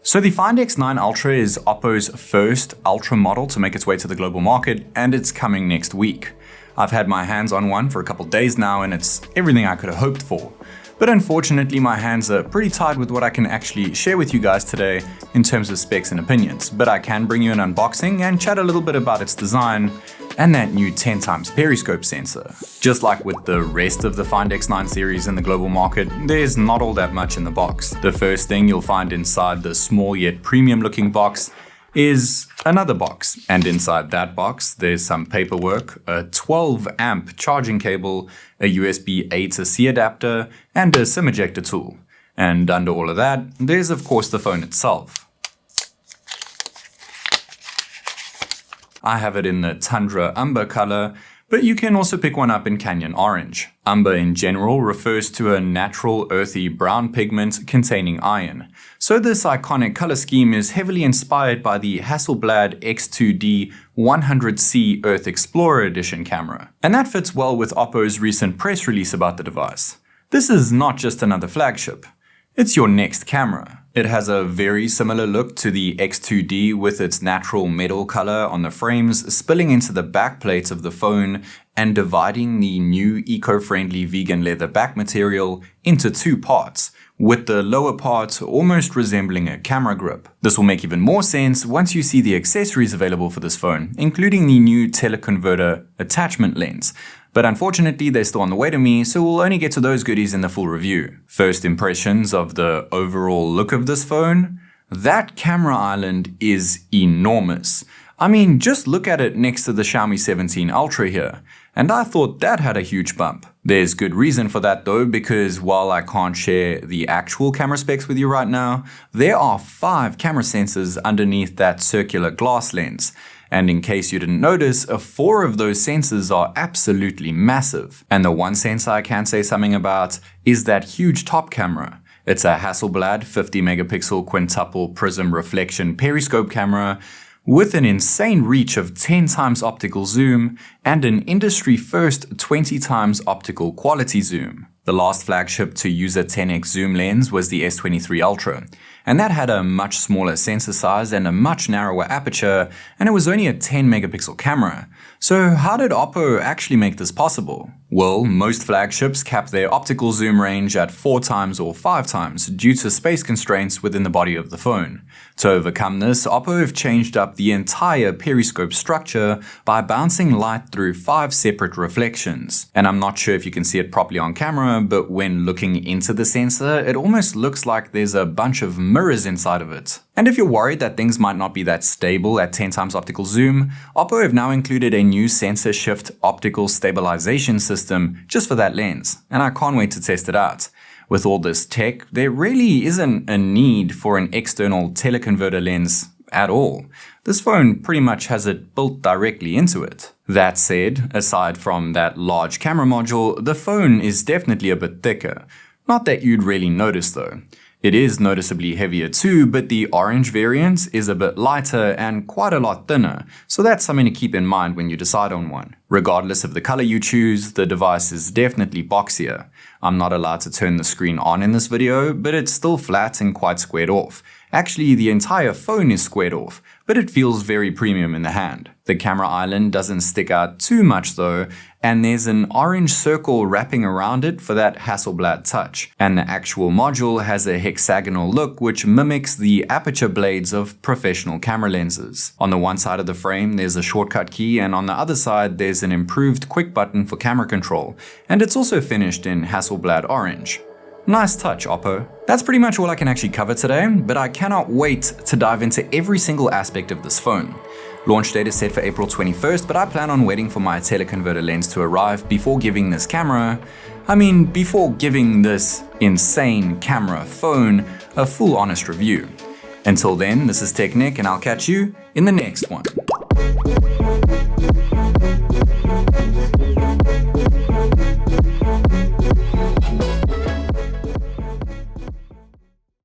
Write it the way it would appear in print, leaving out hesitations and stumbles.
So the Find X9 Ultra is OPPO's first Ultra model to make its way to the global market, and it's coming next week. I've had my hands on one for a couple days now, and it's everything I could have hoped for. But unfortunately, my hands are pretty tied with what I can actually share with you guys today in terms of specs and opinions. But I can bring you an unboxing and chat a little bit about its design and that new 10x periscope sensor. Just like with the rest of the Find X9 series in the global market, there's not all that much in the box. The first thing you'll find inside the small yet premium looking box is another box, and inside that box there's some paperwork, a 12 amp charging cable, a USB A to C adapter, and a SIM ejector tool. And under all of that, there's of course the phone itself. I have it in the Tundra Umber color, but you can also pick one up in Canyon Orange. Umber in general refers to a natural earthy brown pigment containing iron. So this iconic color scheme is heavily inspired by the Hasselblad X2D 100C Earth Explorer Edition camera. And that fits well with OPPO's recent press release about the device. This is not just another flagship. It's your next camera. It has a very similar look to the X2D with its natural metal color on the frames spilling into the back plate of the phone and dividing the new eco-friendly vegan leather back material into two parts, with the lower part almost resembling a camera grip. This will make even more sense once you see the accessories available for this phone, including the new Teleconverter attachment lens. But unfortunately, they're still on the way to me, so we'll only get to those goodies in the full review. First impressions of the overall look of this phone? That camera island is enormous. I mean, just look at it next to the Xiaomi 17 Ultra here, and I thought that had a huge bump. There's good reason for that though, because while I can't share the actual camera specs with you right now, there are 5 camera sensors underneath that circular glass lens. And in case you didn't notice, 4 of those sensors are absolutely massive. And the one sensor I can say something about is that huge top camera. It's a Hasselblad 50 megapixel quintuple prism reflection periscope camera with an insane reach of 10 times optical zoom and an industry first 20 times optical quality zoom. The last flagship to use a 10x zoom lens was the S23 Ultra, and that had a much smaller sensor size and a much narrower aperture, and it was only a 10 megapixel camera. So how did OPPO actually make this possible? Well, most flagships cap their optical zoom range at 4 times or 5 times due to space constraints within the body of the phone. To overcome this, OPPO have changed up the entire periscope structure by bouncing light through 5 separate reflections. And I'm not sure if you can see it properly on camera, but when looking into the sensor, it almost looks like there's a bunch of mirrors inside of it. And if you're worried that things might not be that stable at 10 times optical zoom, OPPO have now included a new sensor shift optical stabilization system just for that lens, and I can't wait to test it out. With all this tech, there really isn't a need for an external teleconverter lens at all. This phone pretty much has it built directly into it. That said, aside from that large camera module, the phone is definitely a bit thicker. Not that you'd really notice though. It is noticeably heavier too, but the orange variant is a bit lighter and quite a lot thinner, so that's something to keep in mind when you decide on one. Regardless of the color you choose, the device is definitely boxier. I'm not allowed to turn the screen on in this video, but it's still flat and quite squared off. Actually, the entire phone is squared off, but it feels very premium in the hand. The camera island doesn't stick out too much though, and there's an orange circle wrapping around it for that Hasselblad touch. And the actual module has a hexagonal look which mimics the aperture blades of professional camera lenses. On the one side of the frame there's a shortcut key, and on the other side there's an improved quick button for camera control, and it's also finished in Hasselblad orange. Nice touch, OPPO. That's pretty much all I can actually cover today, but I cannot wait to dive into every single aspect of this phone. Launch date is set for April 21st, but I plan on waiting for my teleconverter lens to arrive before giving this before giving this insane camera phone a full honest review. Until then, this is TechNick, and I'll catch you in the next one.